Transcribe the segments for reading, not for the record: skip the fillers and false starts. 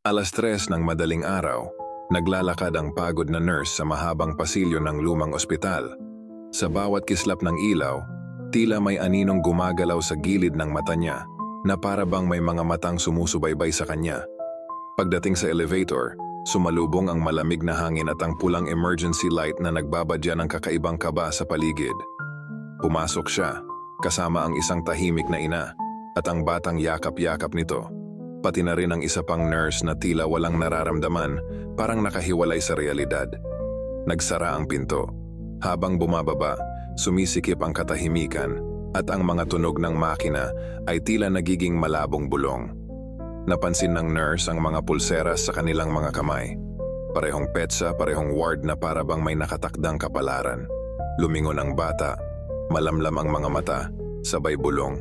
3:00 ng madaling araw, naglalakad ang pagod na nurse sa mahabang pasilyo ng lumang ospital. Sa bawat kislap ng ilaw, tila may aninong gumagalaw sa gilid ng mata niya na para bang may mga matang sumusubaybay sa kanya. Pagdating sa elevator, sumalubong ang malamig na hangin at ang pulang emergency light na nagbabadya ng kakaibang kaba sa paligid. Pumasok siya, kasama ang isang tahimik na ina at ang batang yakap-yakap nito. Pati na rin ang isa pang nurse na tila walang nararamdaman, parang nakahiwalay sa realidad. Nagsara ang pinto. Habang bumababa, sumisikip ang katahimikan at ang mga tunog ng makina ay tila nagiging malabong bulong. Napansin ng nurse ang mga pulseras sa kanilang mga kamay. Parehong petsa, parehong ward na para bang may nakatakdang kapalaran. Lumingon ang bata, malamlam ang mga mata, sabay bulong.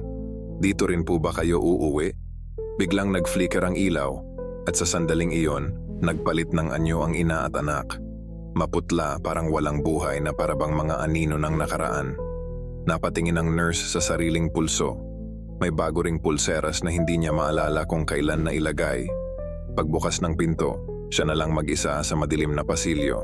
Dito rin po ba kayo uuwi? Biglang nag-flicker ang ilaw at sa sandaling iyon, nagpalit ng anyo ang ina at anak. Maputla, parang walang buhay na parabang mga anino ng nakaraan. Napatingin ang nurse sa sariling pulso. May bago ring pulseras na hindi niya maalala kung kailan na ilagay. Pagbukas ng pinto, siya na lang mag-isa sa madilim na pasilyo.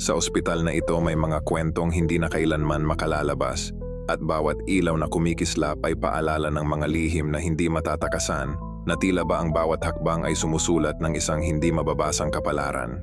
Sa ospital na ito may mga kwentong hindi na kailanman makalalabas at bawat ilaw na kumikislap ay paalala ng mga lihim na hindi matatakasan na tila ba ang bawat hakbang ay sumusulat ng isang hindi mababasang kapalaran.